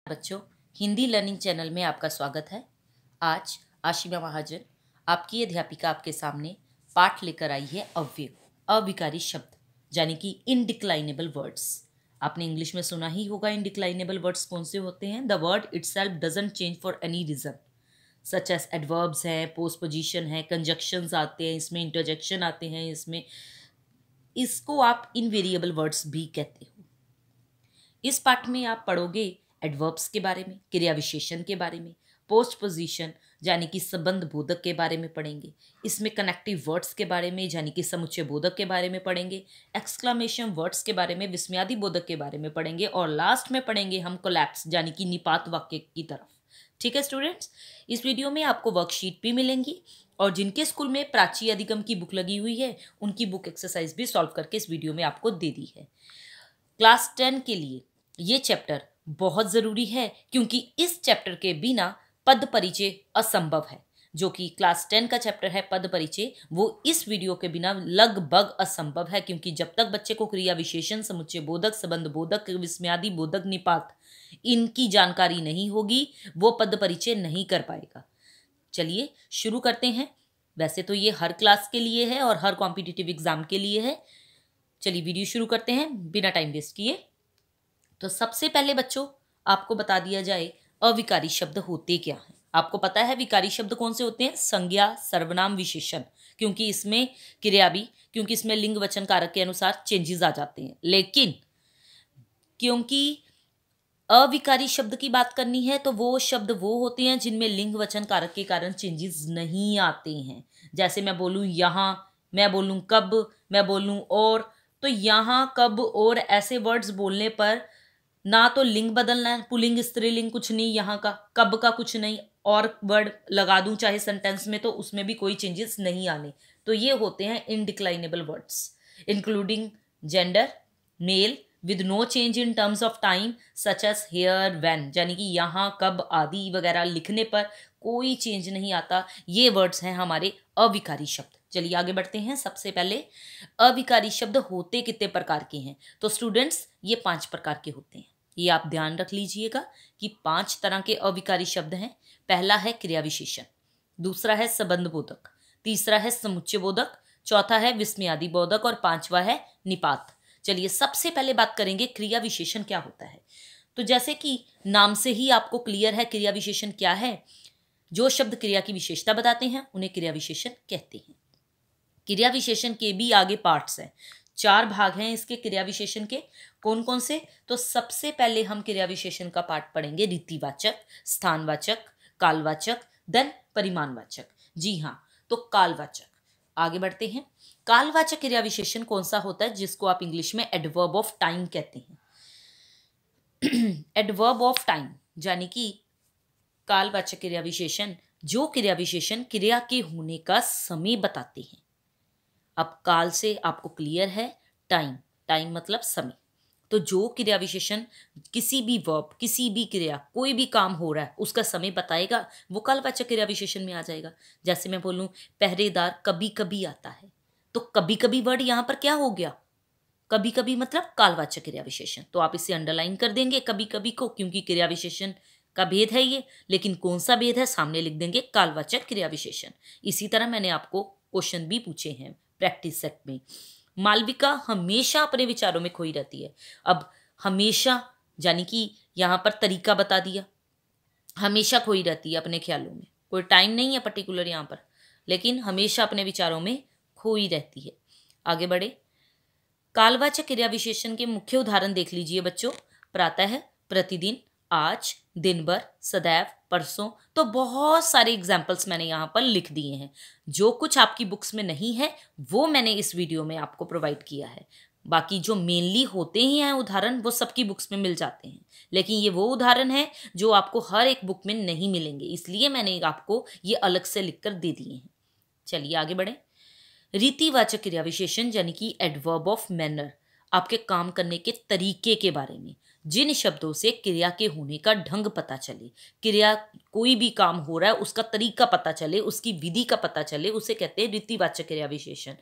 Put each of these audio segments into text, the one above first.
बच्चों, Hindi learning channel में आपका स्वागत है। आज आशिमा महाजन आपकी अध्यापिका आपके सामने पाठ लेकर आई है अव्यय अविकारी शब्द यानी कि इनडिक्लाइनेबल वर्ड्स। आपने इंग्लिश में सुना ही होगा इनडिक्लाइनेबल वर्ड्स कौन से होते हैं। The word itself doesn't change for any reason, such as adverbs हैं, पोस्टपोजिशन है, कंजक्शंस आते हैं, इसमें इंटरजेक्शन आते हैं, इसको आप इनवेरिएबल वर्ड्स भी कहते हो। इस पाठ में आप पढ़ोगे एडवर्ब्स के बारे में, क्रिया विशेषण के बारे में, पोस्ट पोजिशन यानी कि संबंध बोधक के बारे में पढ़ेंगे। इसमें कनेक्टिव वर्ड्स के बारे में यानी कि समुच्चय बोधक के बारे में पढ़ेंगे। एक्सक्लामेशन वर्ड्स के बारे में, विस्मयादि बोधक के बारे में पढ़ेंगे और लास्ट में पढ़ेंगे हम कोलैप्स यानी कि निपात वाक्य की तरफ। ठीक है स्टूडेंट्स, इस वीडियो में आपको वर्कशीट भी मिलेंगी और जिनके स्कूल में प्राची अधिगम की बुक लगी हुई है उनकी बुक एक्सरसाइज भी सॉल्व करके इस वीडियो में आपको दे दी है। क्लास 10 के लिए ये चैप्टर बहुत ज़रूरी है क्योंकि इस चैप्टर के बिना पद परिचय असंभव है। जो कि क्लास 10 का चैप्टर है पद परिचय, वो इस वीडियो के बिना लगभग असंभव है क्योंकि जब तक बच्चे को क्रिया विशेषण, समुच्चय बोधक, संबंध बोधक, विस्मयादि बोधक, निपात इनकी जानकारी नहीं होगी वो पद परिचय नहीं कर पाएगा। चलिए शुरू करते हैं। वैसे तो ये हर क्लास के लिए है और हर कॉम्पिटिटिव एग्जाम के लिए है। चलिए वीडियो शुरू करते हैं बिना टाइम वेस्ट किए। तो सबसे पहले बच्चों आपको बता दिया जाए अविकारी शब्द होते क्या हैं। आपको पता है विकारी शब्द कौन से होते हैं? संज्ञा, सर्वनाम, विशेषण। क्योंकि इसमें लिंग वचन कारक के अनुसार चेंजेस आ जाते हैं। लेकिन क्योंकि अविकारी शब्द की बात करनी है तो वो शब्द वो होते हैं जिनमें लिंग वचन कारक के कारण चेंजेस नहीं आते हैं। जैसे मैं बोलूं यहाँ, मैं बोलूं कब, मैं बोलूं और, तो यहाँ, कब, और ऐसे वर्ड्स बोलने पर ना तो लिंग बदलना है, पुल्लिंग स्त्रीलिंग कुछ नहीं, यहाँ का कब का कुछ नहीं, और वर्ड लगा दूं चाहे सेंटेंस में तो उसमें भी कोई चेंजेस नहीं आने। तो ये होते हैं indeclinable words including gender, male with no change in terms of time such as here, when, यानी कि यहाँ, कब आदि वगैरह लिखने पर कोई चेंज नहीं आता। ये वर्ड्स हैं हमारे अविकारी शब्द। चलिए आगे बढ़ते हैं। सबसे पहले अविकारी शब्द होते कितने प्रकार के हैं? तो स्टूडेंट्स ये 5 प्रकार के होते हैं। ये आप ध्यान रख लीजिएगा कि 5 तरह के अविकारी शब्द हैं। पहला है क्रिया विशेषण, दूसरा है संबंध बोधक, तीसरा है समुच्चय बोधक, चौथा है विस्मयादि बोधक और 5वां है निपात। चलिए सबसे पहले बात करेंगे क्रिया विशेषण क्या होता है। तो जैसे कि नाम से ही आपको क्लियर है क्रिया विशेषण क्या है। जो शब्द क्रिया की विशेषता बताते हैं उन्हें क्रिया विशेषण कहते हैं। क्रिया विशेषण के भी आगे पार्ट्स हैं, 4 भाग हैं इसके क्रिया विशेषण के। कौन कौन से? तो सबसे पहले हम क्रिया विशेषण का पार्ट पढ़ेंगे रीतिवाचक, स्थानवाचक, कालवाचक, देन परिमाणवाचक। जी हाँ, तो कालवाचक। आगे बढ़ते हैं। कालवाचक क्रिया विशेषण कौन सा होता है जिसको आप इंग्लिश में एडवर्ब ऑफ टाइम कहते हैं। एडवर्ब ऑफ टाइम यानी कि कालवाचक क्रिया विशेषण जो क्रिया विशेषण क्रिया के होने का समय बताते हैं। अब काल से आपको क्लियर है, टाइम मतलब समय। तो जो क्रिया विशेषण किसी भी वर्ब, किसी भी क्रिया, कोई भी काम हो रहा है उसका समय बताएगा वो कालवाचक क्रिया विशेषण में आ जाएगा। जैसे मैं बोलूं पहरेदार कभी कभी आता है, तो कभी कभी वर्ड यहाँ पर क्या हो गया? कभी कभी मतलब कालवाचक क्रिया विशेषण। तो आप इसे अंडरलाइन कर देंगे कभी कभी को, क्योंकि क्रिया विशेषण का भेद है ये। लेकिन कौन सा भेद है सामने लिख देंगे, कालवाचक क्रिया विशेषण। इसी तरह मैंने आपको क्वेश्चन भी पूछे हैं प्रैक्टिस सेट में। मालविका हमेशा अपने विचारों में खोई रहती है। अब हमेशा यानी कि यहाँ पर तरीका बता दिया, हमेशा खोई रहती है अपने ख्यालों में, कोई टाइम नहीं है पर्टिकुलर यहाँ पर, लेकिन हमेशा अपने विचारों में खोई रहती है। आगे बढ़े। कालवाचक क्रिया विशेषण के मुख्य उदाहरण देख लीजिए बच्चों। प्रातः, प्रतिदिन, आज, दिन भर, सदैव, परसों। तो बहुत सारे एग्जाम्पल्स मैंने यहाँ पर लिख दिए हैं। जो कुछ आपकी बुक्स में नहीं है वो मैंने इस वीडियो में आपको प्रोवाइड किया है। बाकी जो मेनली होते ही हैं उदाहरण वो सबकी बुक्स में मिल जाते हैं, लेकिन ये वो उदाहरण है जो आपको हर एक बुक में नहीं मिलेंगे, इसलिए मैंने आपको ये अलग से लिखकर दे दिए हैं। चलिए आगे बढ़े। रीतिवाचक क्रिया विशेषण यानी कि एडवर्ब ऑफ मैनर, आपके काम करने के तरीके के बारे में। जिन शब्दों से क्रिया के होने का ढंग पता चले, क्रिया कोई भी काम हो रहा है उसका तरीका पता चले, उसकी विधि का पता चले, उसे कहते हैं रीतिवाचक क्रिया विशेषण।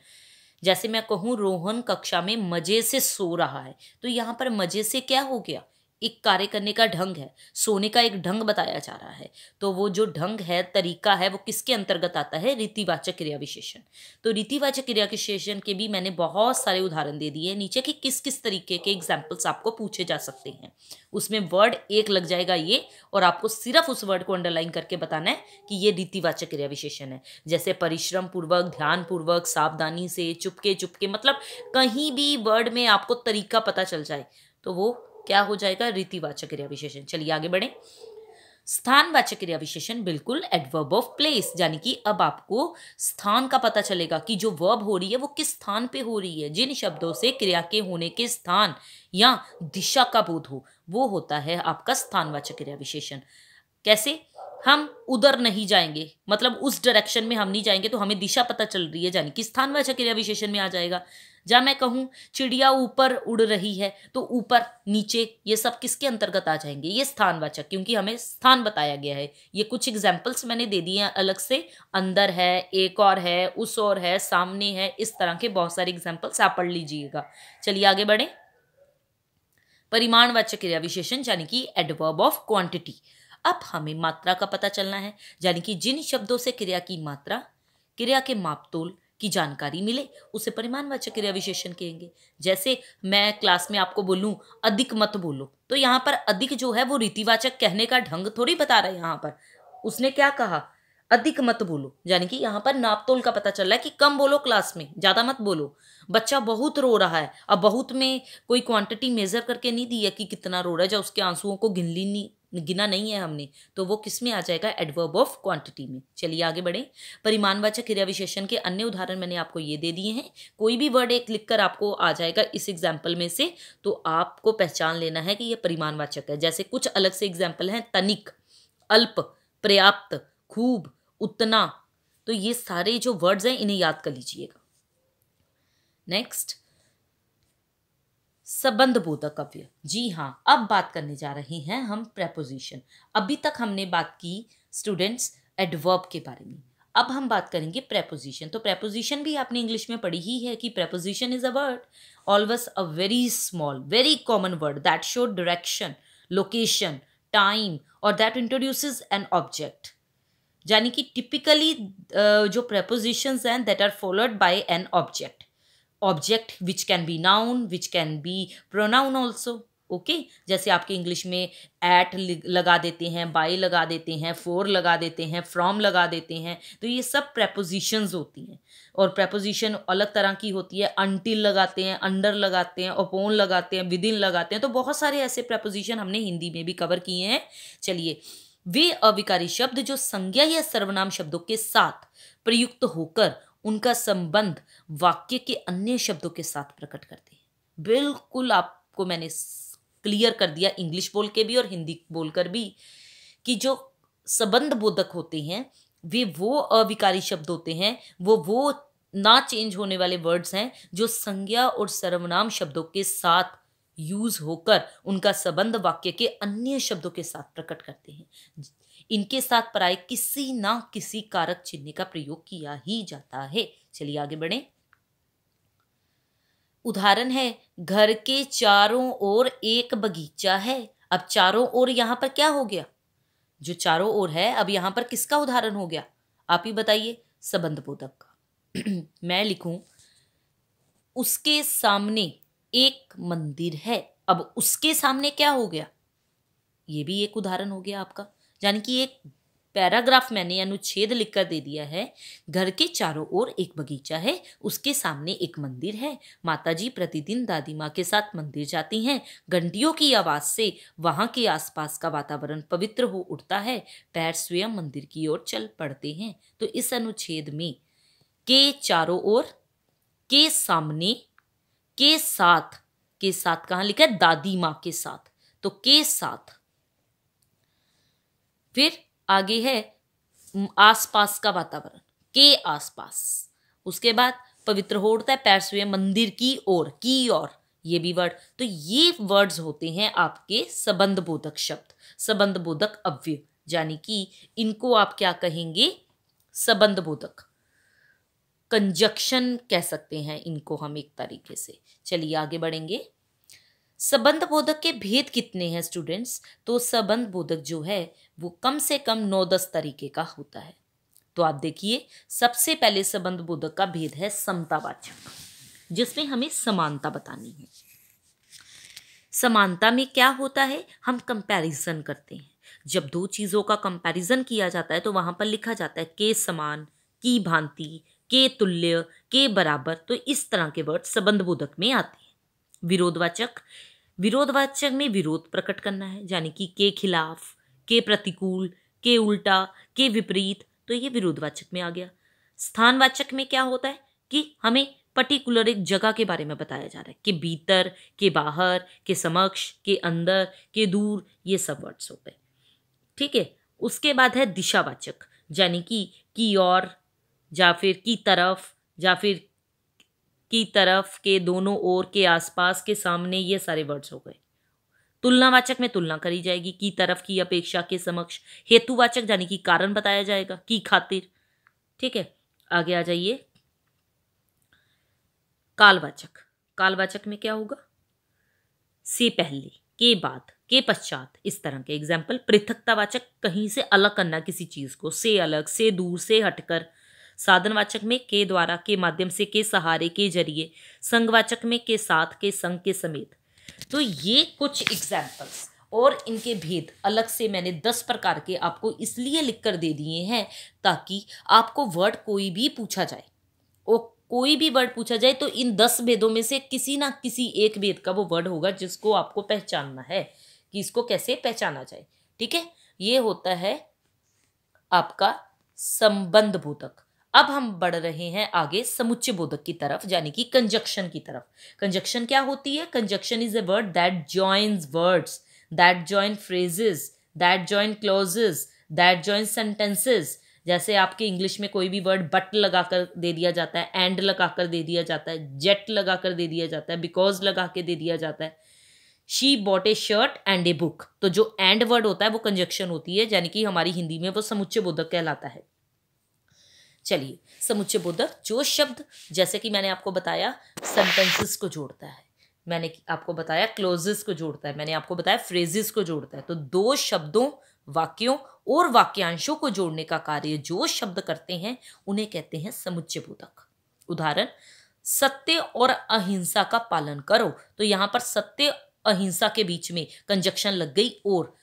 जैसे मैं कहूँ रोहन कक्षा में मजे से सो रहा है, तो यहाँ पर मजे से क्या हो गया? एक कार्य करने का ढंग है, सोने का एक ढंग बताया जा रहा है। तो वो जो ढंग है, तरीका है, वो किसके अंतर्गत आता है? रीतिवाचक क्रिया विशेषण। तो रीतिवाचक क्रिया विशेषण के भी मैंने बहुत सारे उदाहरण दे दिए नीचे कि किस किस तरीके के एग्जाम्पल्स आपको पूछे जा सकते हैं। उसमें वर्ड एक लग जाएगा ये, और आपको सिर्फ उस वर्ड को अंडरलाइन करके बताना है कि ये रीतिवाचक क्रिया विशेषण है। जैसे परिश्रम पूर्वक, ध्यान पूर्वक, सावधानी से, चुपके चुपके, मतलब कहीं भी वर्ड में आपको तरीका पता चल जाए तो वो क्या हो जाएगा? रीतिवाचक क्रिया विशेषण। चलिए आगे बढ़े। स्थानवाचक क्रिया विशेषण बिल्कुल एडवर्ब ऑफ प्लेस, यानी कि अब आपको स्थान का पता चलेगा कि जो वर्ब हो रही है वो किस स्थान पे हो रही है। जिन शब्दों से क्रिया के होने के स्थान या दिशा का बोध हो, वो होता है आपका स्थानवाचक क्रिया विशेषण। कैसे? हम उधर नहीं जाएंगे, मतलब उस डायरेक्शन में हम नहीं जाएंगे, तो हमें दिशा पता चल रही है, यानी कि स्थानवाचक क्रिया विशेषण में आ जाएगा। जब मैं कहूं चिड़िया ऊपर उड़ रही है, तो ऊपर, नीचे, ये सब किसके अंतर्गत आ जाएंगे? ये स्थानवाचक, क्योंकि हमें स्थान बताया गया है। ये कुछ एग्जाम्पल्स मैंने दे दिए हैं अलग से, अंदर है, एक और है, उस और है, सामने है, इस तरह के बहुत सारे एग्जाम्पल्स आप पढ़ लीजिएगा। चलिए आगे बढ़े। परिमाणवाचक क्रिया विशेषण यानी कि एडवर्ब ऑफ क्वांटिटी। अब हमें मात्रा का पता चलना है, यानी कि जिन शब्दों से क्रिया की मात्रा, क्रिया के मापतोल की जानकारी मिले उसे परिमाणवाचक क्रिया विशेषण कहेंगे। जैसे मैं क्लास में आपको बोलूं अधिक मत बोलो, तो यहाँ पर अधिक जो है वो रीतिवाचक कहने का ढंग थोड़ी बता रहा है। यहाँ पर उसने क्या कहा? अधिक मत बोलो, यानी कि यहाँ पर नापतोल का पता चल रहा है कि कम बोलो क्लास में, ज्यादा मत बोलो। बच्चा बहुत रो रहा है, अब बहुत में कोई क्वांटिटी मेजर करके नहीं दी है कि कितना रो रहा है, या उसके आंसुओं को गिना नहीं है हमने, तो वो किस में आ जाएगा? एडवर्ब ऑफ क्वांटिटी में। चलिए आगे बढ़े। परिमाणवाचक क्रिया विशेषण के अन्य उदाहरण मैंने आपको ये दे दिए हैं। कोई भी वर्ड एक लिखकर आपको आ जाएगा इस एग्जाम्पल में से, तो आपको पहचान लेना है कि ये परिमाणवाचक है। जैसे कुछ अलग से एग्जाम्पल हैं, तनिक, अल्प, पर्याप्त, खूब, उतना। तो ये सारे जो वर्ड्स हैं इन्हें याद कर लीजिएगा। नेक्स्ट, संबंध बोधक अव्यय। जी हाँ, अब बात करने जा रहे हैं हम प्रेपोजिशन। अभी तक हमने बात की स्टूडेंट्स एडवर्ब के बारे में, अब हम बात करेंगे प्रेपोजिशन। तो प्रेपोजिशन भी आपने इंग्लिश में पढ़ी ही है कि preposition is a word, always a very small, very common word that show direction, location, time, और दैट इंट्रोड्यूसेस एन ऑब्जेक्ट। यानी कि टिपिकली जो प्रेपोजिशंस हैं that are followed by an object, object which can be noun, which can be pronoun also. Okay, जैसे आपके English में eight लगा देते हैं, बाय लगा देते हैं, फॉर लगा देते हैं, फ्रॉम लगा देते हैं, तो ये सब प्रेपोजिशंस होती हैं। और प्रेपोजिशन अलग तरह की होती है, अनटिल लगाते हैं, अंडर लगाते हैं, अपॉन लगाते हैं, विद इन लगाते हैं। तो बहुत सारे ऐसे प्रेपोजिशन हमने हिंदी में भी कवर किए हैं। चलिए, वे अविकारी शब्द जो संज्ञा या सर्वनाम शब्दों के साथ प्रयुक्त होकर उनका संबंध वाक्य के अन्य शब्दों के साथ प्रकट करते हैं। बिल्कुल आपको मैंने क्लियर कर दिया इंग्लिश बोल के भी और हिंदी बोलकर भी कि जो संबंध बोधक होते हैं वे वो अविकारी शब्द होते हैं, वो ना चेंज होने वाले वर्ड्स हैं जो संज्ञा और सर्वनाम शब्दों के साथ यूज होकर उनका संबंध वाक्य के अन्य शब्दों के साथ प्रकट करते हैं। इनके साथ प्राय किसी ना किसी कारक चिन्ह का प्रयोग किया ही जाता है। चलिए आगे बढ़ें। उदाहरण है, घर के चारों ओर एक बगीचा है। अब चारों ओर यहां पर क्या हो गया? जो चारों ओर है, अब यहां पर किसका उदाहरण हो गया? आप ही बताइए। संबंध बोधक का। मैं लिखूं, उसके सामने एक मंदिर है। अब उसके सामने क्या हो गया? ये भी एक उदाहरण हो गया आपका, यानी कि एक पैराग्राफ मैंने अनुच्छेद लिखकर दे दिया है। घर के चारों ओर एक बगीचा है, उसके सामने एक मंदिर है। माताजी प्रतिदिन दादी माँ के साथ मंदिर जाती हैं। घंटियों की आवाज से वहां के आसपास का वातावरण पवित्र हो उठता है। पैर स्वयं मंदिर की ओर चल पड़ते हैं। तो इस अनुच्छेद में के चारों ओर, के सामने, के साथ कहां लिखा है? दादी माँ के साथ, तो के साथ। फिर आगे है आसपास का वातावरण, के आसपास। उसके बाद पवित्र हो उठता है, पैर स्वयं मंदिर की ओर, की ओर, ये भी वर्ड। तो ये वर्ड्स होते हैं आपके संबंध बोधक शब्द, संबंध बोधक अव्यय, यानी कि इनको आप क्या कहेंगे? संबंध बोधक, कंजक्शन कह सकते हैं इनको हम एक तरीके से। चलिए आगे बढ़ेंगे। संबंध बोधक के भेद कितने हैं स्टूडेंट्स? तो संबंध बोधक जो है वो कम से कम 9-10 तरीके का होता है। तो आप देखिए, सबसे पहले संबंध बोधक का भेद है समतावाचक, जिसमें हमें समानता बतानी है। समानता में क्या होता है? हम कंपैरिजन करते हैं। जब दो चीजों का कंपैरिजन किया जाता है तो वहां पर लिखा जाता है के समान, की भांति, के तुल्य, के बराबर। तो इस तरह के वर्ड संबंध बोधक में आते हैं। विरोधवाचक, विरोधवाचक में विरोध प्रकट करना है, यानी कि के खिलाफ, के प्रतिकूल, के उल्टा, के विपरीत। तो ये विरोधवाचक में आ गया। स्थानवाचक में क्या होता है कि हमें पर्टिकुलर एक जगह के बारे में बताया जा रहा है, कि भीतर, के बाहर, के समक्ष, के अंदर, के दूर, ये सब वर्ड्स हो गए। ठीक है। उसके बाद है दिशावाचक, यानी कि की ओर, या फिर की तरफ, या फिर की तरफ, के दोनों ओर, के आसपास, के सामने, ये सारे वर्ड्स हो गए। तुलनावाचक में तुलना करी जाएगी, की तरफ, की अपेक्षा, के समक्ष। हेतुवाचक यानी कि कारण बताया जाएगा, की खातिर। ठीक है, आगे आ जाइए। कालवाचक, कालवाचक में क्या होगा? से पहले, के बाद, के पश्चात, इस तरह के एग्जाम्पल। पृथकतावाचक, कहीं से अलग करना किसी चीज को, से अलग, से दूर, से हटकर। साधनवाचक में के द्वारा, के माध्यम से, के सहारे, के जरिए। संघवाचक में के साथ, के संग, के समेत। तो ये कुछ एग्जाम्पल्स और इनके भेद अलग से मैंने 10 प्रकार के आपको इसलिए लिखकर दे दिए हैं ताकि आपको वर्ड कोई भी पूछा जाए, और कोई भी वर्ड पूछा जाए तो इन 10 भेदों में से किसी ना किसी एक भेद का वो वर्ड होगा जिसको आपको पहचानना है कि इसको कैसे पहचाना जाए। ठीक है, ये होता है आपका संबंध बोधक। अब हम बढ़ रहे हैं आगे समुच्चय बोधक की तरफ, यानी कि कंजक्शन की तरफ। कंजक्शन क्या होती है? Conjunction is a word that joins words, that join phrases, that join clauses, that join sentences. जैसे आपके इंग्लिश में कोई भी वर्ड बट लगाकर दे दिया जाता है, एंड लगाकर दे दिया जाता है, जेट लगाकर दे दिया जाता है, बिकॉज लगा के दे दिया जाता है। She bought A shirt and a book. तो जो एंड वर्ड होता है वो कंजक्शन होती है, यानी कि हमारी हिंदी में वो समुच्चय बोधक कहलाता है। चलिए, समुच्चय बोधक जो शब्द, जैसे कि मैंने आपको बताया, सेंटेंसेस को जोड़ता है, मैंने आपको बताया क्लोजेस को जोड़ता है, मैंने आपको बताया फ्रेजेस को जोड़ता है। तो दो शब्दों, वाक्यों और वाक्यांशों को जोड़ने का कार्य जो शब्द करते हैं उन्हें कहते हैं समुच्चय बोधक। उदाहरण, सत्य और अहिंसा का पालन करो। तो यहां पर सत्य अहिंसा के बीच में कंजक्शन लग गई और,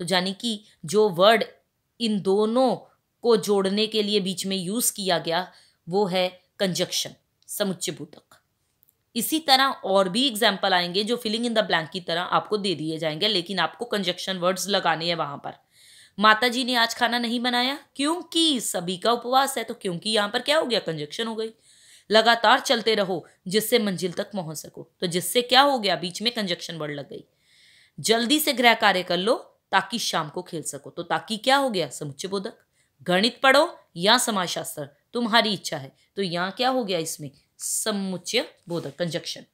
तो यानी कि जो वर्ड इन दोनों को जोड़ने के लिए बीच में यूज किया गया वो है कंजक्शन, समुच्चय बोधक। इसी तरह और भी एग्जाम्पल आएंगे जो फिलिंग इन द ब्लैंक की तरह आपको दे दिए जाएंगे, लेकिन आपको कंजक्शन वर्ड्स लगाने हैं वहां पर। माता जी ने आज खाना नहीं बनाया क्योंकि सभी का उपवास है। तो क्योंकि यहां पर क्या हो गया? कंजक्शन हो गई। लगातार चलते रहो जिससे मंजिल तक पहुंच सको। तो जिससे क्या हो गया? बीच में कंजक्शन वर्ड लग गई। जल्दी से गृह कार्य कर लो ताकि शाम को खेल सको। तो ताकि क्या हो गया? समुच्चय बोधक। गणित पढ़ो या समाजशास्त्र, तुम्हारी इच्छा है। तो यहां क्या हो गया? इसमें समुच्चय बोधक, कंजक्शन।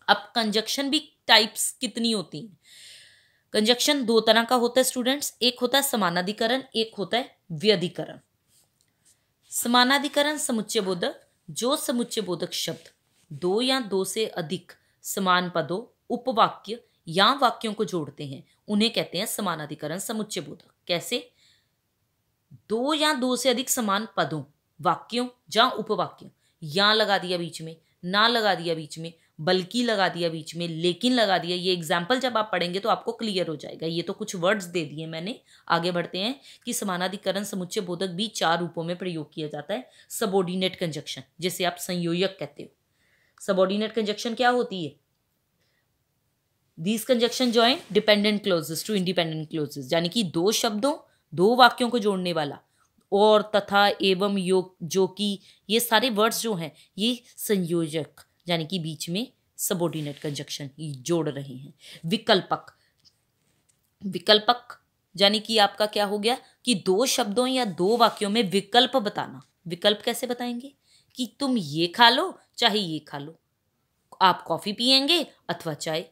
अब कंजक्शन भी टाइप्स कितनी होती हैं? कंजक्शन दो तरह का होता है स्टूडेंट्स, एक होता है समानाधिकरण, एक होता है व्यधिकरण। समानाधिकरण समुच्चय बोधक, जो समुच्चय बोधक शब्द दो या दो से अधिक समान पदों, उपवाक्य या वाक्यों को जोड़ते हैं उन्हें कहते हैं समानाधिकरण समुच्चय बोधक। कैसे? दो या दो से अधिक समान पदों, वाक्यों या उपवाक्यों, या लगा दिया बीच में, ना लगा दिया बीच में, बल्कि लगा दिया बीच में, लेकिन लगा दिया। ये एग्जाम्पल जब आप पढ़ेंगे तो आपको क्लियर हो जाएगा। ये तो कुछ वर्ड्स दे दिए मैंने। आगे बढ़ते हैं कि समानाधिकरण समुच्चय बोधक भी 4 रूपों में प्रयोग किया जाता है। सबऑर्डिनेट कंजक्शन, जिसे आप संयोजक कहते हो। सबऑर्डिनेट कंजक्शन क्या होती है? These conjunction join dependent clauses to independent clauses, यानी कि दो शब्दों, दो वाक्यों को जोड़ने वाला, और, तथा, एवं, योग, जो कि, ये सारे वर्ड्स जो हैं ये संयोजक यानी कि बीच में सबऑर्डिनेट कंजक्शन जोड़ रहे हैं। विकल्पक, विकल्पक यानी कि आपका क्या हो गया कि दो शब्दों या दो वाक्यों में विकल्प बताना। विकल्प कैसे बताएंगे? कि तुम ये खा लो चाहे ये खा लो, आप कॉफी पिएंगे अथवा चाय।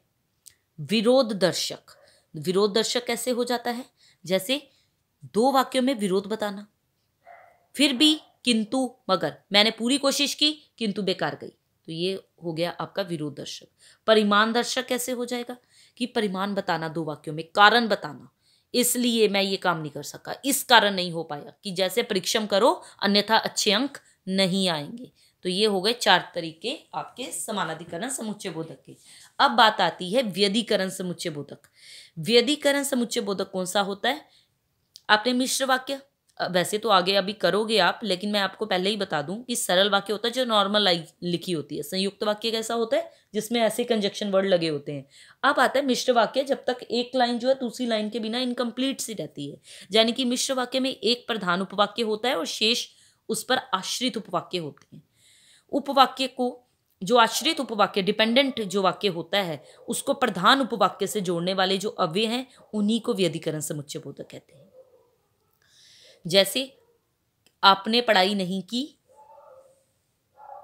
विरोध दर्शक, विरोध दर्शक कैसे हो जाता है? जैसे दो वाक्यों में विरोध बताना। फिर भी, किंतु, मगर, मैंने पूरी कोशिश की किंतु बेकार गई। तो ये हो गया आपका विरोधदर्शक। परिमाण दर्शक कैसे हो जाएगा कि परिमाण बताना दो वाक्यों में, कारण बताना, इसलिए मैं ये काम नहीं कर सका, इस कारण नहीं हो पाया, कि जैसे परीक्षण करो अन्यथा अच्छे अंक नहीं आएंगे। तो ये हो गए 4 तरीके आपके समानाधिकरण समुच्चय बोधक के। अब बात आती है व्यधिकरण समुच्चय बोधक। व्यधिकरण समुच्चय बोधक कौन सा होता है? आपने मिश्र वाक्य वैसे तो आगे अभी करोगे आप, लेकिन मैं आपको पहले ही बता दूं कि सरल वाक्य होता है जो नॉर्मल लिखी होती है। संयुक्त वाक्य कैसा होता है? जिसमें ऐसे कंजक्शन वर्ड लगे होते हैं। अब आता है मिश्र वाक्य, जब तक एक लाइन जो है दूसरी लाइन के बिना इनकम्प्लीट सी रहती है। यानी कि मिश्र वाक्य में एक प्रधान उपवाक्य होता है और शेष उस पर आश्रित उपवाक्य होते हैं। उपवाक्य को, जो आश्रित उपवाक्य डिपेंडेंट जो वाक्य होता है, उसको प्रधान उपवाक्य से जोड़ने वाले जो अव्यय हैं उन्हीं को व्यधिकरण समुच्चय बोधक कहते हैं। जैसे आपने पढ़ाई नहीं की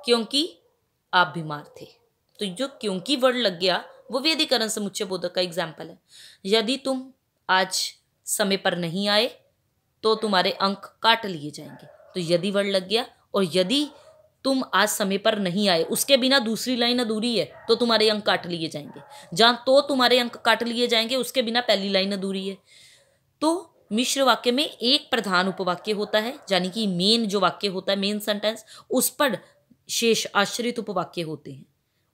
क्योंकि आप बीमार थे, तो जो क्योंकि वर्ड लग गया वो व्यधिकरण समुच्चय बोधक का एग्जाम्पल है। यदि तुम आज समय पर नहीं आए तो तुम्हारे अंक काट लिए जाएंगे, तो यदि वर्ड लग गया। और यदि तुम आज समय पर नहीं आए उसके बिना दूसरी लाइन अधूरी है तो तुम्हारे अंक काट लिए जाएंगे। जहां तो तुम्हारे अंक काट लिए जाएंगे उसके बिना पहली लाइन अधूरी है। तो मिश्र वाक्य में एक प्रधान उपवाक्य होता है, यानी कि मेन जो वाक्य होता है, मेन सेंटेंस, उस पर शेष आश्रित उपवाक्य होते हैं।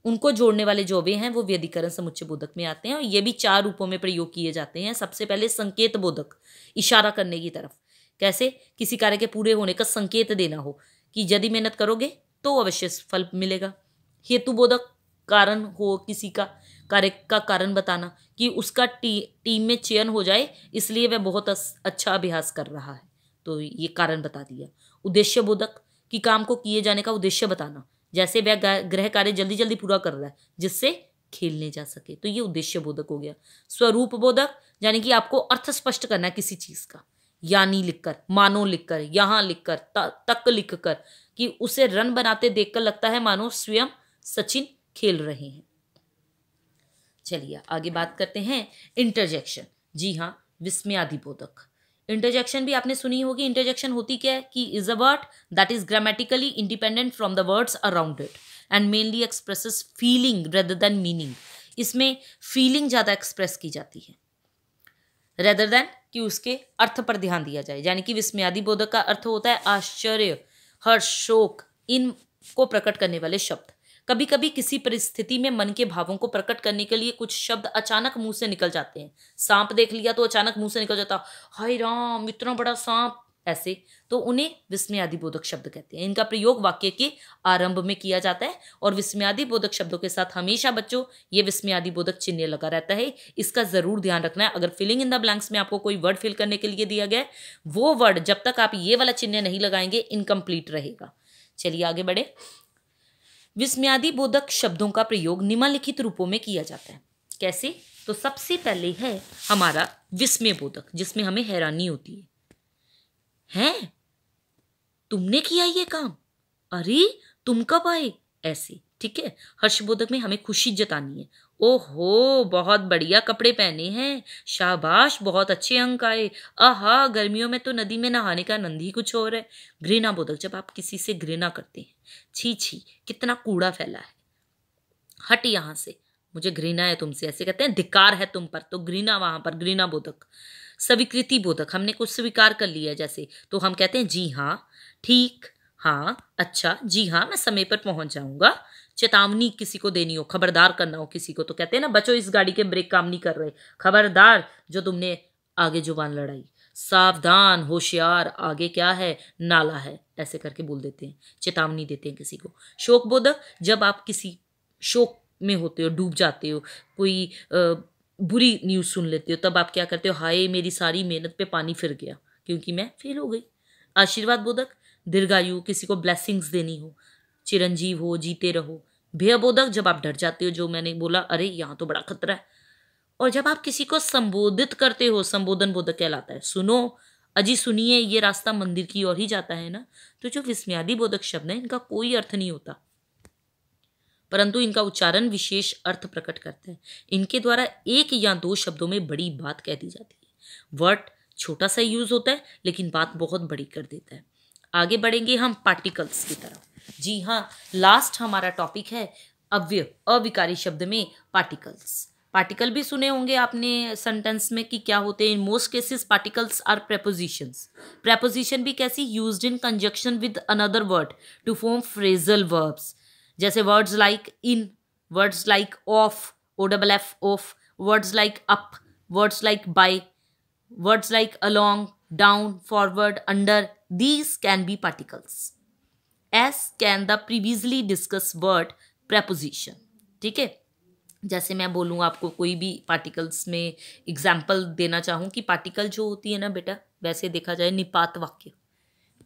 उनको जोड़ने वाले जो अव्यय हैं वो व्यधिकरण समुच्चय बोधक में आते हैं। और ये भी 4 रूपों में प्रयोग किए जाते हैं। सबसे पहले संकेत बोधक, इशारा करने की तरफ। कैसे? किसी कार्य के पूरे होने का संकेत देना हो कि यदि मेहनत करोगे तो अवश्य फल मिलेगा। हेतु बोधक, कारण हो किसी का, कार्य का कारण बताना कि उसका टीम में चयन हो जाए इसलिए वह बहुत अच्छा अभ्यास कर रहा है, तो ये कारण बता दिया। उद्देश्य बोधक, कि काम को किए जाने का उद्देश्य बताना, जैसे वह गृह कार्य जल्दी जल्दी पूरा कर रहा है जिससे खेलने जा सके, तो ये उद्देश्य बोधक हो गया। स्वरूप बोधक, यानी कि आपको अर्थ स्पष्ट करना है किसी चीज का, यानी लिखकर, मानो लिखकर, यहां लिखकर, तक लिखकर, कि उसे रन बनाते देखकर लगता है मानो स्वयं सचिन खेल रहे हैं। चलिए आगे बात करते हैं इंटरजेक्शन। जी हाँ, विस्मयादि बोधक। इंटरजेक्शन भी आपने सुनी होगी। इंटरजेक्शन होती क्या है कि is a word that is grammatically independent from the words around it and mainly expresses feeling rather than meaning. इसमें फीलिंग ज्यादा एक्सप्रेस की जाती है रेदर देन कि उसके अर्थ पर ध्यान दिया जाए। यानी कि विस्मयादि बोधक का अर्थ होता है आश्चर्य, हर्ष, शोक, इन को प्रकट करने वाले शब्द। कभी कभी किसी परिस्थिति में मन के भावों को प्रकट करने के लिए कुछ शब्द अचानक मुंह से निकल जाते हैं। सांप देख लिया तो अचानक मुंह से निकल जाता, हाय राम इतना बड़ा सांप, ऐसे, तो उन्हें विस्मयादि बोधक शब्द कहते हैं। इनका प्रयोग वाक्य के आरंभ में किया जाता है और विस्मयादि बोधक शब्दों के साथ हमेशा बच्चों ये विस्मयादि बोधक चिन्ह लगा रहता है। इसका जरूर ध्यान रखना है। अगर फिलिंग इन द ब्लैंक्स में आपको कोई वर्ड फिल करने के लिए दिया गया है, वो वर्ड जब तक आप ये वाला चिन्ह नहीं लगाएंगे इनकम्प्लीट रहेगा। चलिए आगे बढ़े। विस्मयादि बोधक शब्दों का प्रयोग निम्नलिखित रूपों में किया जाता है। कैसे? तो सबसे पहले है हमारा विस्मय बोधक, जिसमें हमें हैरानी होती है। हैं? तुमने किया ये काम? अरे तुम कब आए? ऐसे, ठीक है। हर्षबोधक में हमें खुशी जतानी है। ओहो बहुत बढ़िया कपड़े पहने हैं, शाबाश बहुत अच्छे अंक आए, आहा गर्मियों में तो नदी में नहाने का आनंद ही कुछ और है। घृणा बोधक, जब आप किसी से घृणा करते हैं, छी छी कितना कूड़ा फैला है, हट यहां से, मुझे घृणा है तुमसे, ऐसे कहते हैं। धिक्कार है तुम पर, तो घृणा वहां पर घृणा बोधक। स्वीकृति बोधक, हमने कुछ स्वीकार कर लिया जैसे, तो हम कहते हैं जी हाँ, ठीक, हाँ, अच्छा, जी हाँ मैं समय पर पहुंच जाऊंगा। चेतावनी किसी को देनी हो, खबरदार करना हो किसी को, तो कहते हैं ना बच्चों इस गाड़ी के ब्रेक काम नहीं कर रहे, खबरदार जो तुमने आगे जुबान लड़ाई, सावधान होशियार आगे क्या है, नाला है, ऐसे करके बोल देते हैं, चेतावनी देते हैं किसी को। शोक बोधक, जब आप किसी शोक में होते हो, डूब जाते हो, कोई बुरी न्यूज़ सुन लेते हो, तब आप क्या करते हो, हाय मेरी सारी मेहनत पे पानी फिर गया क्योंकि मैं फेल हो गई। आशीर्वाद बोधक, दीर्घायु, किसी को ब्लेसिंग्स देनी हो, चिरंजीव हो, जीते रहो। भय बोधक, जब आप डर जाते हो, जो मैंने बोला अरे यहाँ तो बड़ा खतरा है। और जब आप किसी को संबोधित करते हो, संबोधन बोधक कहलाता है। सुनो अजी सुनिए, ये रास्ता मंदिर की ओर ही जाता है ना। तो जो विस्मयादि बोधक शब्द है इनका कोई अर्थ नहीं होता, परंतु इनका उच्चारण विशेष अर्थ प्रकट करता है। इनके द्वारा एक या दो शब्दों में बड़ी बात कह दी जाती है। वर्ड छोटा सा यूज होता है लेकिन बात बहुत बड़ी कर देता है। आगे बढ़ेंगे हम पार्टिकल्स की तरफ। जी हाँ, लास्ट हमारा टॉपिक है अव्यय अविकारी शब्द में पार्टिकल्स। पार्टिकल भी सुने होंगे आपने सेंटेंस में कि क्या होते हैं। In most cases particles are prepositions. Preposition भी कैसी, used in conjunction with another word to form phrasal verbs, जैसे words like in, words like off, OFF off, words like up, words like by, words like along, down, forward, under. These can be particles, as can the previously discussed word preposition. ठीक है, जैसे मैं बोलूँ आपको कोई भी particles में example देना चाहूँ कि पार्टिकल जो होती है ना बेटा, वैसे देखा जाए निपात वाक्य।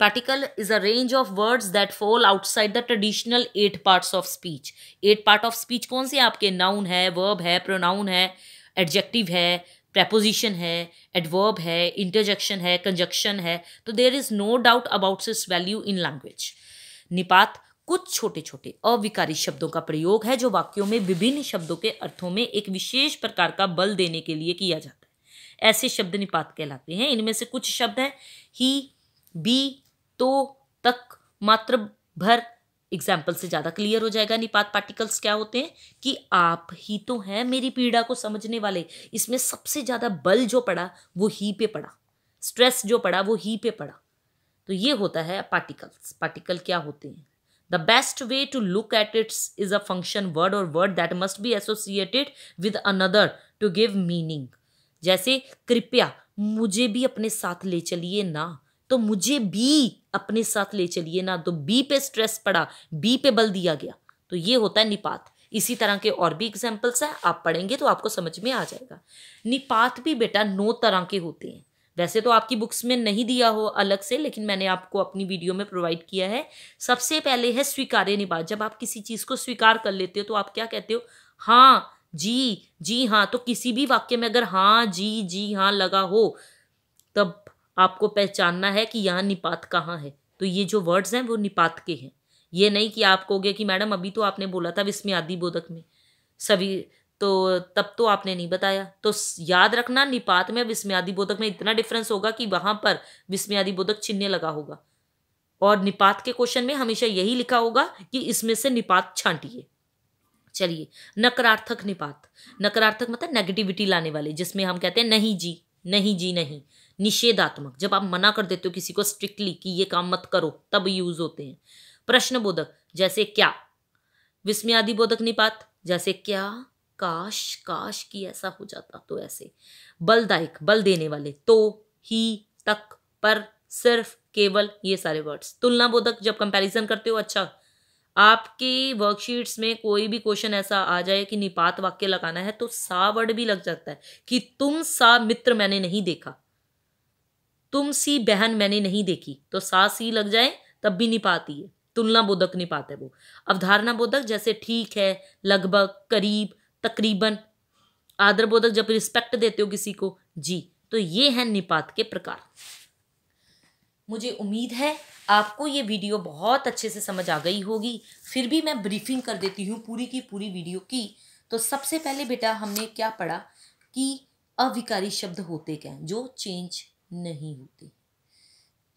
Particle is a range of words that fall outside the traditional 8 parts of speech. 8 part of speech कौन से आपके? नाउन है, वर्ब है, प्रोनाउन है, एडजेक्टिव है, प्रेपोजिशन है, एडवर्ब है, इंटरजेक्शन है, कंजक्शन है। तो there is no doubt about its value in language. निपात कुछ छोटे छोटे अविकारी शब्दों का प्रयोग है जो वाक्यों में विभिन्न शब्दों के अर्थों में एक विशेष प्रकार का बल देने के लिए किया जाता है। ऐसे शब्द निपात कहलाते हैं। इनमें से कुछ शब्द हैं ही, बी, तो, तक, मात्र, भर। एग्जाम्पल से ज्यादा क्लियर हो जाएगा निपात पार्टिकल्स क्या होते हैं कि आप ही तो हैं मेरी पीड़ा को समझने वाले। इसमें सबसे ज्यादा बल जो पड़ा वो ही पे पड़ा, स्ट्रेस जो पड़ा वो ही पे पड़ा। तो ये होता है पार्टिकल्स। पार्टिकल क्या होते हैं? The best way to look at it is a function word or word that must be associated with another to give meaning. जैसे कृपया मुझे भी अपने साथ ले चलिए ना, तो मुझे भी अपने साथ ले चलिए ना, तो बी पे स्ट्रेस पड़ा, बी पे बल दिया गया। तो ये होता है निपात। इसी तरह के और भी एग्जाम्पल्स हैं, आप पढ़ेंगे तो आपको समझ में आ जाएगा। निपात भी बेटा 9 तरह के होते हैं। वैसे तो आपकी बुक्स में नहीं दिया हो अलग से, लेकिन मैंने आपको अपनी वीडियो में प्रोवाइड किया है। सबसे पहले है स्वीकार्य निपात। जब आप किसी चीज को स्वीकार कर लेते हो तो आप क्या कहते हो? हाँ जी, जी हाँ। तो किसी भी वाक्य में अगर हाँ जी, जी हाँ लगा हो तब आपको पहचानना है कि यहाँ निपात कहाँ है। तो ये जो वर्ड्स हैं वो निपात के हैं। ये नहीं कि आप कहोगे कि मैडम अभी तो आपने बोला था विस्मयादि बोधक में सभी, तो तब तो आपने नहीं बताया। तो याद रखना निपात में विस्मयादि बोधक में इतना डिफरेंस होगा कि वहां पर विस्मयादि बोधक चिन्ह लगा होगा, और निपात के क्वेश्चन में हमेशा यही लिखा होगा कि इसमें से निपात छांटिए। चलिए, नकारार्थक निपात। नकारार्थक मतलब नेगेटिविटी लाने वाले, जिसमें हम कहते हैं नहीं जी, नहीं जी नहीं। निषेधात्मक, जब आप मना कर देते हो किसी को स्ट्रिक्टली कि ये काम मत करो, तब यूज होते हैं। प्रश्नबोधक, जैसे क्या। विस्मयादि बोधक निपात, जैसे क्या, काश, काश कि ऐसा हो जाता, तो ऐसे। बलदायक, बल देने वाले, तो, ही, तक, पर, सिर्फ, केवल, ये सारे वर्ड्स। तुलना बोधक, जब कंपैरिजन करते हो। अच्छा, आपके वर्कशीट्स में कोई भी क्वेश्चन ऐसा आ जाए कि निपात वाक्य लगाना है तो सा वर्ड भी लग जाता है कि तुम सा मित्र मैंने नहीं देखा, तुम सी बहन मैंने नहीं देखी, तो सा सी लग जाए तब भी निपात ही है। तुलना बोधक निपात है वो। अवधारणा बोधक, जैसे ठीक है, लगभग, करीब, तकरीबन। आदर बोधक, जब रिस्पेक्ट देते हो किसी को, जी। तो ये है निपात के प्रकार। मुझे उम्मीद है आपको ये वीडियो बहुत अच्छे से समझ आ गई होगी। फिर भी मैं ब्रीफिंग कर देती हूँ पूरी की पूरी वीडियो की। तो सबसे पहले बेटा हमने क्या पढ़ा कि अविकारी शब्द होते क्या हैं, जो चेंज नहीं होते।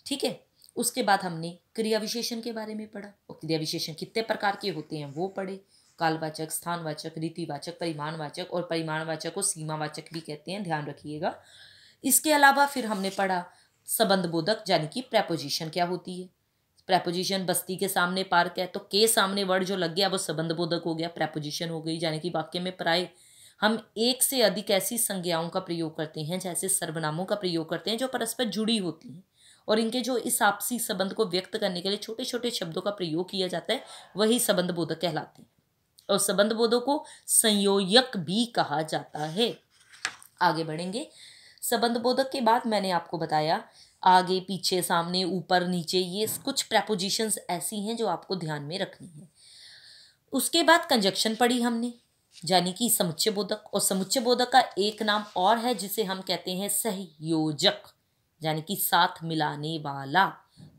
ठीक है, उसके बाद हमने क्रिया विशेषण के बारे में पढ़ा, और क्रिया विशेषण कितने प्रकार के होते हैं वो पढ़े। कालवाचक, स्थानवाचक, रीतिवाचक, परिमाणवाचक, और परिमाणवाचक को सीमावाचक भी कहते हैं, ध्यान रखिएगा। इसके अलावा फिर हमने पढ़ा संबंध बोधक, यानी कि प्रेपोजिशन क्या होती है। प्रेपोजिशन, बस्ती के सामने पार्क है, तो के सामने वर्ड जो लग गया वो संबंध बोधक हो गया, प्रेपोजिशन हो गई। यानी कि वाक्य में प्राय हम एक से अधिक ऐसी संज्ञाओं का प्रयोग करते हैं, जैसे सर्वनामों का प्रयोग करते हैं, जो परस्पर जुड़ी होती हैं, और इनके जो इस आपसी संबंध को व्यक्त करने के लिए छोटे छोटे शब्दों का प्रयोग किया जाता है, वही संबंध बोधक कहलाते हैं। और संबंध बोधों को संयोजक भी कहा जाता है। आगे बढ़ेंगे। संबंध बोधक के बाद मैंने आपको बताया आगे, पीछे, सामने, ऊपर, नीचे, ये कुछ प्रेपोजिशंस ऐसी हैं जो आपको ध्यान में रखनी है। उसके बाद कंजक्शन पढ़ी हमने, यानी कि समुच्चय बोधक। और समुच्चय बोधक का एक नाम और है जिसे हम कहते हैं सहयोजक, यानी कि साथ मिलाने वाला।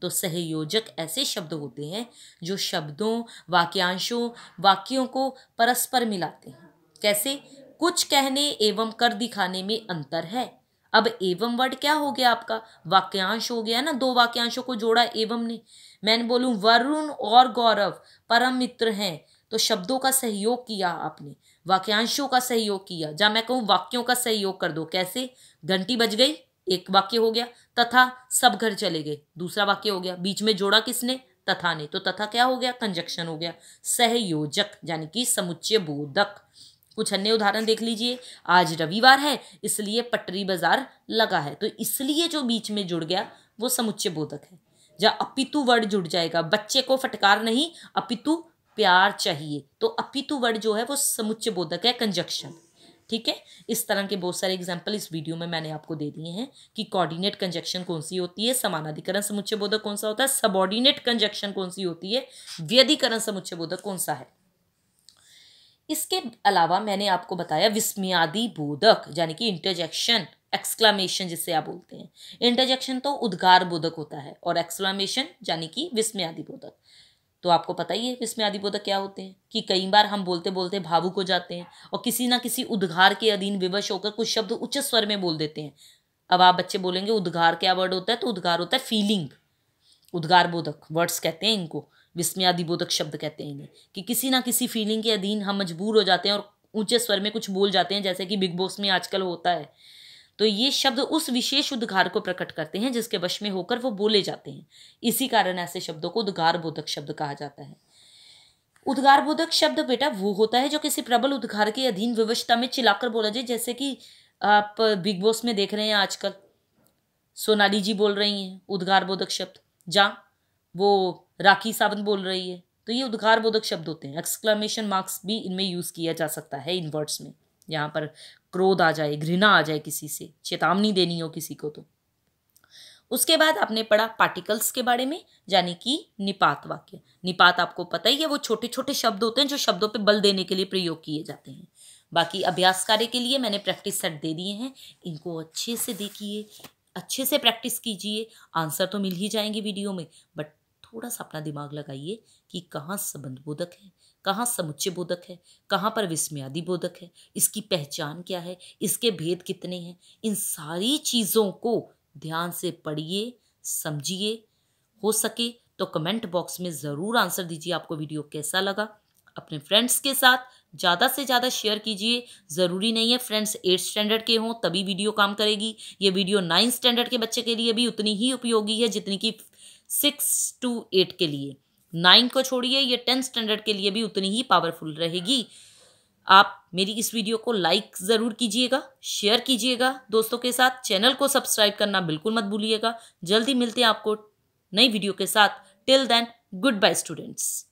तो सहयोजक ऐसे शब्द होते हैं जो शब्दों, वाक्यांशों, वाक्यों को परस्पर मिलाते हैं। कैसे? कुछ कहने एवं कर दिखाने में अंतर है। अब एवं वर्ड क्या हो गया आपका? वाक्यांश हो गया ना, दो वाक्यांशों को जोड़ा एवं ने। मैं बोलूं वरुण और गौरव परम मित्र हैं, तो शब्दों का सहयोग किया आपने, वाक्यांशों का सहयोग किया। जहां मैं कहूं वाक्यों का सहयोग कर दो, कैसे? घंटी बज गई, एक वाक्य हो गया। तथा सब घर चले गए, दूसरा वाक्य हो गया। बीच में जोड़ा किसने? तथा ने, तो तथा क्या हो गया? कंजक्शन हो गया। सहयोजक यानी कि समुच्चय बोधक। कुछ अन्य उदाहरण देख लीजिए। आज रविवार है इसलिए पटरी बाजार लगा है, तो इसलिए जो बीच में जुड़ गया वो समुच्चय बोधक है। जब अपितु वर्ड जुड़ जाएगा, बच्चे को फटकार नहीं अपितु प्यार चाहिए, तो अपितु वर्ड जो है वो समुच्चय बोधक है, कंजक्शन। ठीक है, इस तरह के बहुत सारे एग्जाम्पल इस वीडियो में मैंने आपको दे दिए हैं कि कोऑर्डिनेट कंजक्शन कौन सी होती है, समानाधिकरण समुच्चय बोधक कौन सा होता है, सबऑर्डिनेट कंजक्शन कौन सी होती है, व्यधिकरण समुच्चय बोधक कौन सा है। इसके अलावा मैंने आपको बताया विस्मयादि बोधक यानी कि इंटरजेक्शन, एक्सक्लामेशन जिसे आप बोलते हैं। इंटरजेक्शन तो उद्गार बोधक होता है और एक्सक्लामेशन यानी कि विस्मयादि बोधक। तो आपको पता ही है विस्मयादि बोधक क्या होते हैं कि कई बार हम बोलते बोलते भावुक हो जाते हैं और किसी ना किसी उद्गार के अधीन विवश होकर कुछ शब्द उच्च स्वर में बोल देते हैं। अब आप बच्चे बोलेंगे उद्गार क्या वर्ड होता है, तो उद्गार होता है फीलिंग। उद्गार बोधक वर्ड्स कहते हैं इनको, विस्मयादि बोधक शब्द कहते हैं इन्हें, कि किसी ना किसी फीलिंग के अधीन हम मजबूर हो जाते हैं और ऊंचे स्वर में कुछ बोल जाते हैं, जैसे कि बिग बॉस में आजकल होता है। तो ये शब्द उस विशेष उद्गार को प्रकट करते हैं जिसके वश में होकर वो बोले जाते हैं। इसी कारण ऐसे शब्दों को उद्गार बोधक शब्द कहा जाता है। उद्गार बोधक शब्द बेटा वो होता है जो किसी प्रबल उद्गार के अधीन विवशता में चिल्लाकर बोला जाए, जैसे कि आप बिग बॉस में देख रहे हैं आजकल सोनाली जी बोल रही हैं उद्गार बोधक शब्द, जहाँ वो राखी सावंत बोल रही है, तो ये उद्गार बोधक शब्द होते हैं। एक्सक्लेमेशन मार्क्स भी इनमें यूज किया जा सकता है इन वर्ड्स में, यहाँ पर क्रोध आ जाए, घृणा आ जाए, किसी से चेतावनी देनी हो किसी को। तो उसके बाद आपने पढ़ा पार्टिकल्स के बारे में, यानी कि निपात वाक्य। निपात आपको पता ही है, वो छोटे छोटे शब्द होते हैं जो शब्दों पे बल देने के लिए प्रयोग किए जाते हैं। बाकी अभ्यास कार्य के लिए मैंने प्रैक्टिस सेट दे दिए हैं, इनको अच्छे से देखिए, अच्छे से प्रैक्टिस कीजिए। आंसर तो मिल ही जाएंगे वीडियो में, बट थोड़ा सा अपना दिमाग लगाइए कि कहाँ संबंध बोधक है, कहाँ समुच्चय बोधक है, कहाँ पर विस्मयादि बोधक है, इसकी पहचान क्या है, इसके भेद कितने हैं। इन सारी चीज़ों को ध्यान से पढ़िए, समझिए। हो सके तो कमेंट बॉक्स में ज़रूर आंसर दीजिए आपको वीडियो कैसा लगा। अपने फ्रेंड्स के साथ ज़्यादा से ज़्यादा शेयर कीजिए। ज़रूरी नहीं है फ्रेंड्स 8th स्टैंडर्ड के हों तभी वीडियो काम करेगी, ये वीडियो 9th स्टैंडर्ड के बच्चे के लिए भी उतनी ही उपयोगी है जितनी कि 6 to 8 के लिए। 9 को छोड़िए, ये 10th स्टैंडर्ड के लिए भी उतनी ही पावरफुल रहेगी। आप मेरी इस वीडियो को लाइक ज़रूर कीजिएगा, शेयर कीजिएगा दोस्तों के साथ, चैनल को सब्सक्राइब करना बिल्कुल मत भूलिएगा। जल्दी मिलते हैं आपको नई वीडियो के साथ। Till then, goodbye students.